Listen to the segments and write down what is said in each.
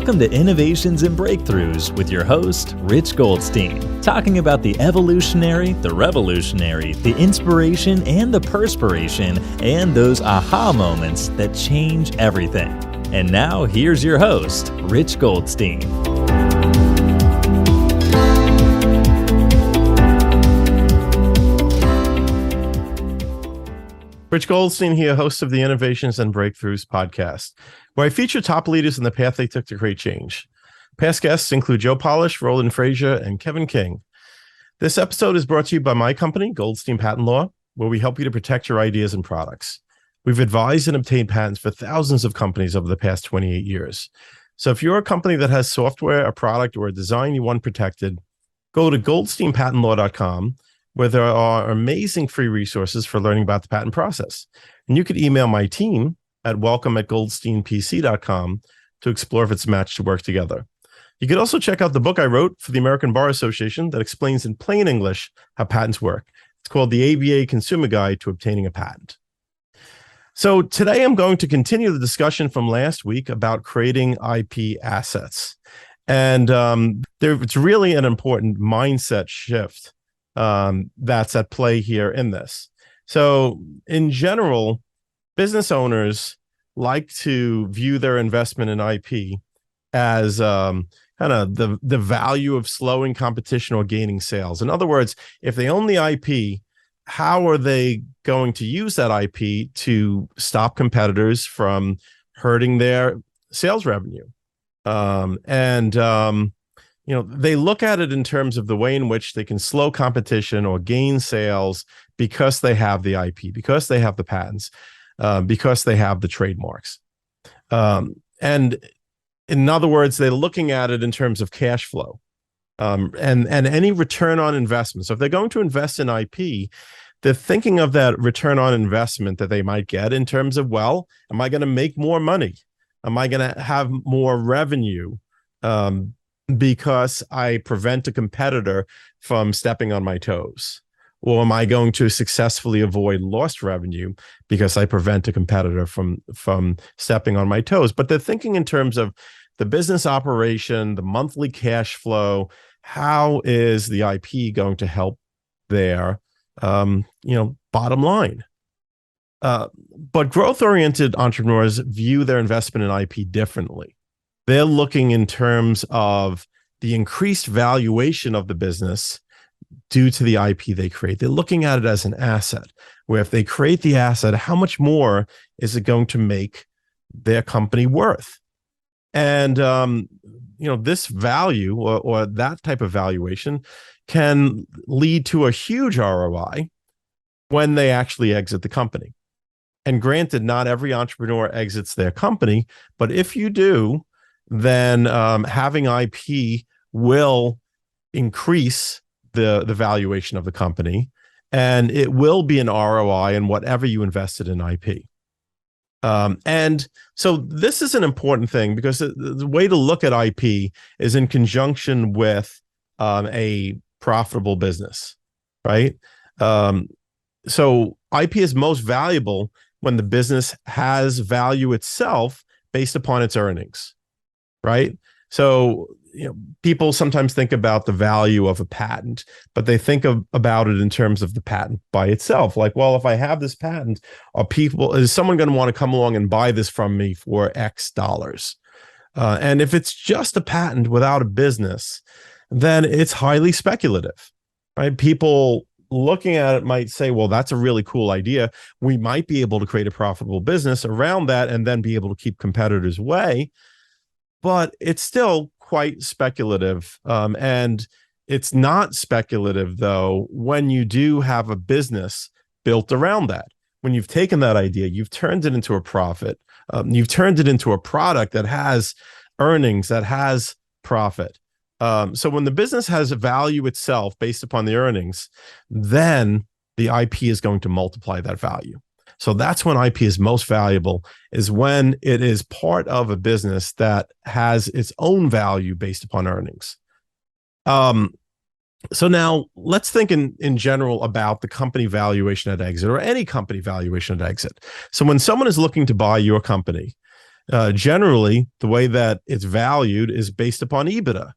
Welcome to Innovations and Breakthroughs with your host, Rich Goldstein, talking about the evolutionary, the revolutionary, the inspiration, and the perspiration, and those aha moments that change everything. And now, here's your host, Rich Goldstein. Rich Goldstein here, host of the Innovations and Breakthroughs podcast, where I feature top leaders in the path they took to create change. Past guests include Joe Polish, Roland Frazier, and Kevin King. This episode is brought to you by my company, Goldstein Patent Law, where we help you to protect your ideas and products. We've advised and obtained patents for thousands of companies over the past 28 years. So if you're a company that has software, a product, or a design you want protected, go to goldsteinpatentlaw.com, where there are amazing free resources for learning about the patent process. And you could email my team at welcome@goldsteinpc.com to explore if it's a match to work together. You could also check out the book I wrote for the American Bar Association that explains in plain English how patents work. It's called the ABA Consumer Guide to Obtaining a Patent. So today I'm going to continue the discussion from last week about creating IP assets. And it's really an important mindset shift that's at play here in this. So in general, business owners like to view their investment in IP as kind of the value of slowing competition or gaining sales. In other words, if they own the IP, how are they going to use that IP to stop competitors from hurting their sales revenue? They look at it in terms of the way in which they can slow competition or gain sales because they have the IP, because they have the patents, because they have the trademarks. And in other words, they're looking at it in terms of cash flow and any return on investment. So if they're going to invest in IP, they're thinking of that return on investment that they might get in terms of, well, am I going to make more money? Am I going to have more revenue? Because I prevent a competitor from stepping on my toes? Or am I going to successfully avoid lost revenue because I prevent a competitor from stepping on my toes? But they're thinking in terms of the business operation, the monthly cash flow. How is the IP going to help their bottom line? But growth-oriented entrepreneurs view their investment in IP differently. They're looking in terms of the increased valuation of the business due to the IP they create. They're looking at it as an asset, where if they create the asset, how much more is it going to make their company worth? And, this value or that type of valuation can lead to a huge ROI when they actually exit the company. And granted, not every entrepreneur exits their company, but if you do, then having IP will increase the valuation of the company, and it will be an ROI in whatever you invested in IP. And so this is an important thing, because the way to look at IP is in conjunction with a profitable business, right? So IP is most valuable when the business has value itself based upon its earnings. Right. So, people sometimes think about the value of a patent, but they think about it in terms of the patent by itself. Like, well, if I have this patent, is someone going to want to come along and buy this from me for X dollars? And if it's just a patent without a business, then it's highly speculative, right? People looking at it might say, well, that's a really cool idea. We might be able to create a profitable business around that and then be able to keep competitors away. But it's still quite speculative. And it's not speculative, though, when you do have a business built around that. When you've taken that idea, you've turned it into a profit. You've turned it into a product that has earnings, that has profit. So when the business has a value itself based upon the earnings, then the IP is going to multiply that value. So that's when IP is most valuable, is when it is part of a business that has its own value based upon earnings. So now let's think in general about the company valuation at exit, or any company valuation at exit. So when someone is looking to buy your company, Generally, the way that it's valued is based upon EBITDA,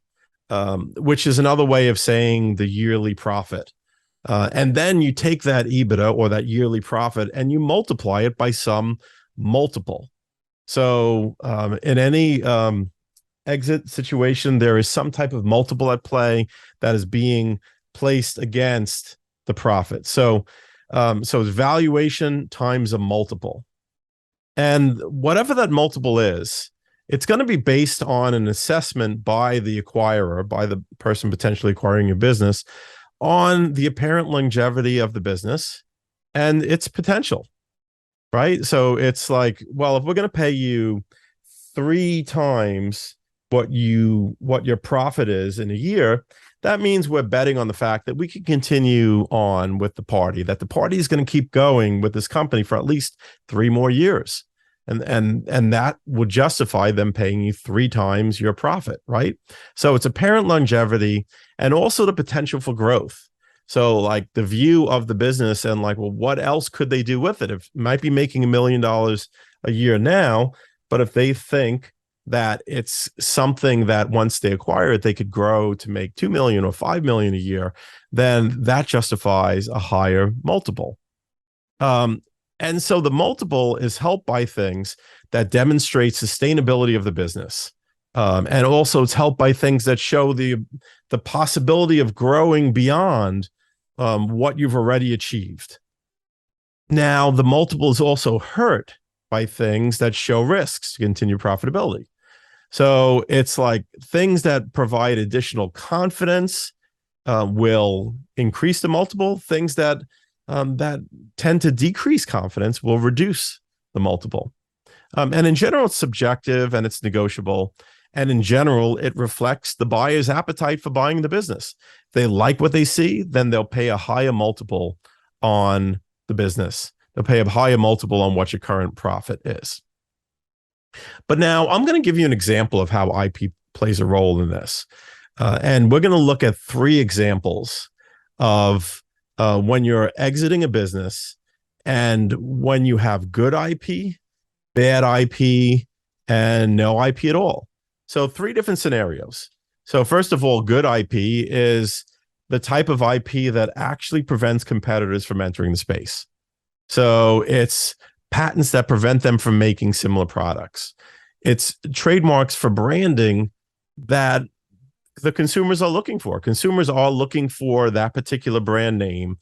which is another way of saying the yearly profit. And then you take that EBITDA or that yearly profit and you multiply it by some multiple. So in any exit situation, there is some type of multiple at play that is being placed against the profit. So it's valuation times a multiple. And whatever that multiple is, it's going to be based on an assessment by the acquirer, by the person potentially acquiring your business, on the apparent longevity of the business and its potential, right? So it's like, well, if we're going to pay you 3 times what your profit is in a year, that means we're betting on the fact that we can continue on with the party, that the party is going to keep going with this company for at least 3 more years. And that would justify them paying you 3 times your profit, right? So it's apparent longevity and also the potential for growth. So like the view of the business and like, well, what else could they do with it? It might be making $1 million a year now, but if they think that it's something that once they acquire it, they could grow to make 2 million or 5 million a year, then that justifies a higher multiple. And so the multiple is helped by things that demonstrate sustainability of the business. And also it's helped by things that show the possibility of growing beyond what you've already achieved. Now, the multiple is also hurt by things that show risks to continue profitability. So it's like things that provide additional confidence will increase the multiple. Things that tend to decrease confidence will reduce the multiple. And in general, it's subjective and it's negotiable. And in general, it reflects the buyer's appetite for buying the business. If they like what they see, then they'll pay a higher multiple on the business. They'll pay a higher multiple on what your current profit is. But now I'm going to give you an example of how IP plays a role in this. And we're going to look at 3 examples of when you're exiting a business and when you have good IP, bad IP, and no IP at all. So 3 different scenarios. So first of all, good IP is the type of IP that actually prevents competitors from entering the space. So it's patents that prevent them from making similar products. It's trademarks for branding that the consumers are looking for. Consumers are looking for that particular brand name.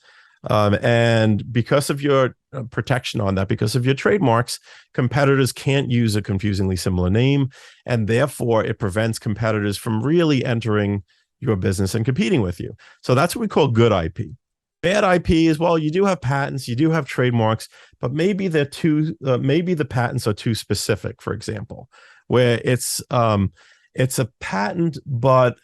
And because of your protection on that, because of your trademarks, competitors can't use a confusingly similar name. And therefore, it prevents competitors from really entering your business and competing with you. So that's what we call good IP. Bad IP is, well, you do have patents, you do have trademarks, but maybe they're maybe the patents are too specific, for example, where it's a patent, but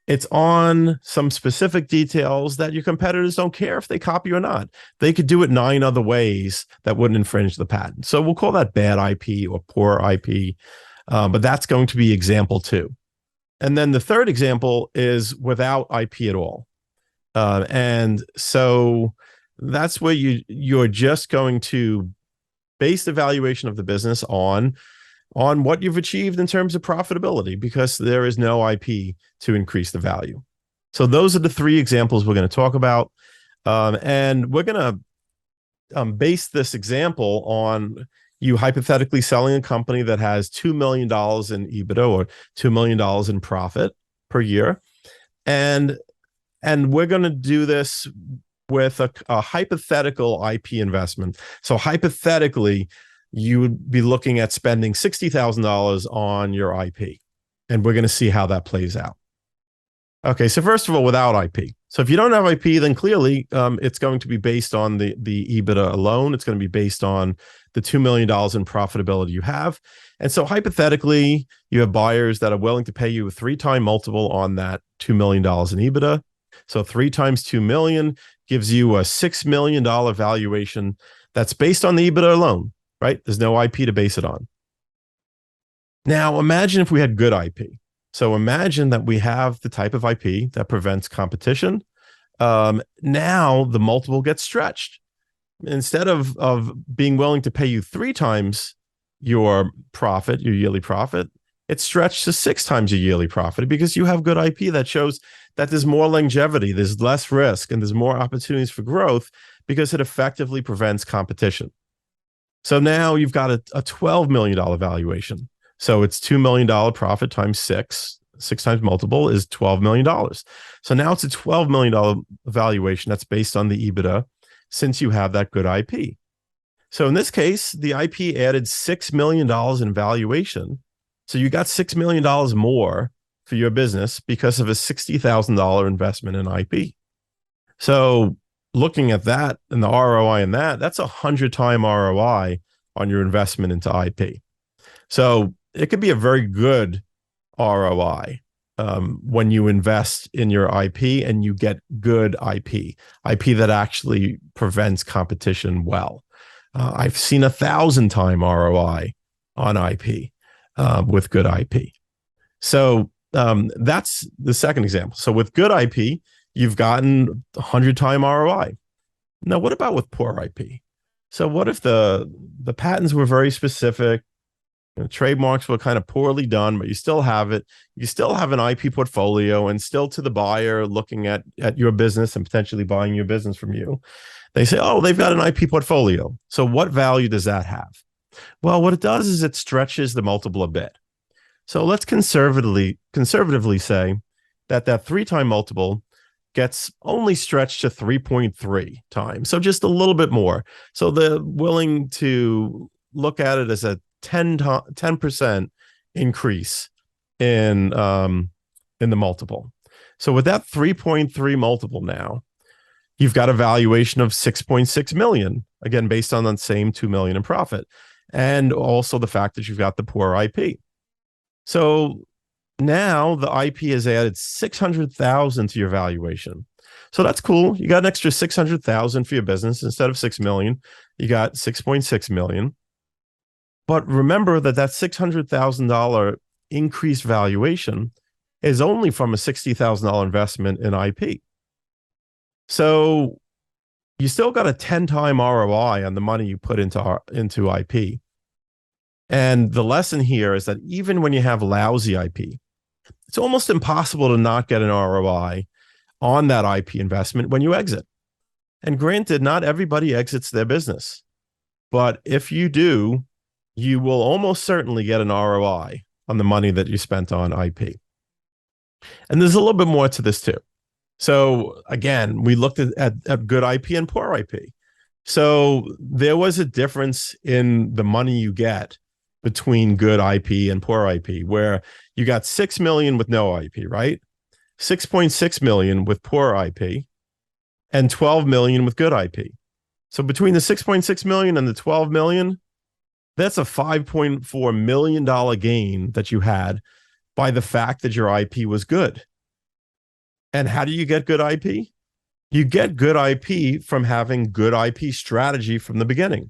it's on some specific details that your competitors don't care if they copy or not. They could do it 9 other ways that wouldn't infringe the patent. So we'll call that bad IP or poor IP, but that's going to be example 2. And then the third example is without IP at all. And so that's where you're just going to base the valuation of the business on what you've achieved in terms of profitability, because there is no IP to increase the value. So those are the 3 examples we're going to talk about. And we're going to base this example on you hypothetically selling a company that has $2 million in EBITDA or $2 million in profit per year. And we're going to do this with a hypothetical IP investment. So hypothetically, you would be looking at spending $60,000 on your IP. And we're going to see how that plays out. Okay, so first of all, without IP. So if you don't have IP, then clearly it's going to be based on the EBITDA alone. It's going to be based on the $2 million in profitability you have. And so hypothetically, you have buyers that are willing to pay you a 3-time multiple on that $2 million in EBITDA. So 3 times 2 million gives you a $6 million valuation that's based on the EBITDA alone, right? There's no IP to base it on. Now, imagine if we had good IP. So imagine that we have the type of IP that prevents competition. Now the multiple gets stretched. Instead of being willing to pay you 3 times your profit, your yearly profit, it's stretched to 6 times your yearly profit because you have good IP that shows that there's more longevity, there's less risk, and there's more opportunities for growth because it effectively prevents competition. So now you've got a $12 million valuation. So it's $2 million profit times 6 times multiple is $12 million. So now it's a $12 million valuation that's based on the EBITDA since you have that good IP. So in this case, the IP added $6 million in valuation. So you got $6 million more for your business because of a $60,000 investment in IP. So looking at that and the ROI in that, that's 100-time ROI on your investment into IP. So it could be a very good ROI when you invest in your IP and you get good IP that actually prevents competition well. I've seen 1,000-time ROI on IP with good IP. So that's the second example. So with good IP, you've gotten 100-time ROI. Now, what about with poor IP? So what if the patents were very specific, trademarks were kind of poorly done, but you still have it. You still have an IP portfolio, and still to the buyer looking at your business and potentially buying your business from you, they say, oh, they've got an IP portfolio. So what value does that have? Well, what it does is it stretches the multiple a bit. So let's conservatively say that 3-time multiple gets only stretched to 3.3 times. So just a little bit more. So they're willing to look at it as a 10% increase in the multiple. So with that 3.3 multiple now, you've got a valuation of 6.6 million, again, based on the same 2 million in profit. And also the fact that you've got the poor IP. So now the IP has added 600,000 to your valuation. So that's cool. You got an extra 600,000 for your business. Instead of 6 million, you got 6.6 million. But remember that $600,000 increased valuation is only from a $60,000 investment in IP. So you still got a 10-time ROI on the money you put into IP. And the lesson here is that even when you have lousy IP, it's almost impossible to not get an ROI on that IP investment when you exit. And granted, not everybody exits their business, but if you do, you will almost certainly get an ROI on the money that you spent on IP. And there's a little bit more to this too. So again, we looked at good IP and poor IP. So there was a difference in the money you get between good IP and poor IP, where you got 6 million with no IP, right? 6.6 million with poor IP and 12 million with good IP. So between the 6.6 million and the 12 million, that's a $5.4 million gain that you had by the fact that your IP was good. And how do you get good IP? You get good IP from having good IP strategy from the beginning.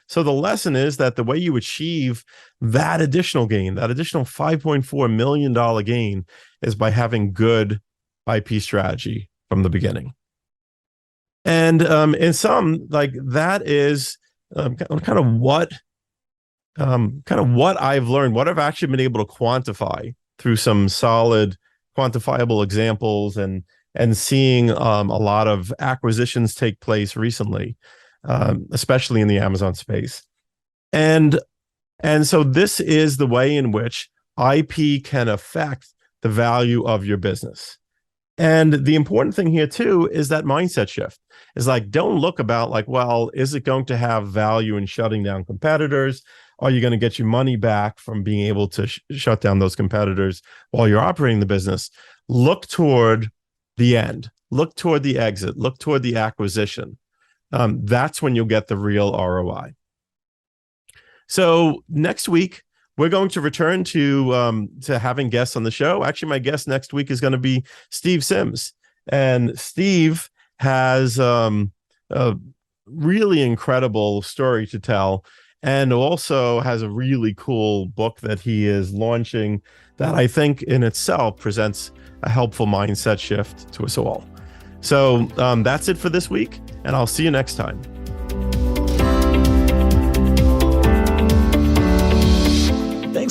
So the lesson is that the way you achieve that additional gain, that additional $5.4 million gain, is by having good IP strategy from the beginning. And in some, like that is kind of what I've learned, what I've actually been able to quantify through some solid quantifiable examples and seeing a lot of acquisitions take place recently, especially in the Amazon space. And so this is the way in which IP can affect the value of your business. And the important thing here too is that mindset shift is like, don't look about like, well, is it going to have value in shutting down competitors? Are you going to get your money back from being able to shut down those competitors while you're operating the business? Look toward the end, look toward the exit, look toward the acquisition. That's when you'll get the real ROI. So next week, we're going to return to having guests on the show. Actually, my guest next week is going to be Steve Sims. And Steve has a really incredible story to tell, and also has a really cool book that he is launching that I think in itself presents a helpful mindset shift to us all. So that's it for this week, and I'll see you next time.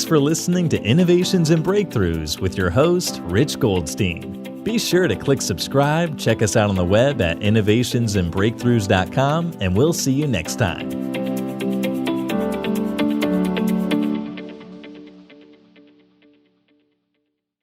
Thanks for listening to Innovations and Breakthroughs with your host, Rich Goldstein. Be sure to click subscribe, check us out on the web at innovationsandbreakthroughs.com, and we'll see you next time.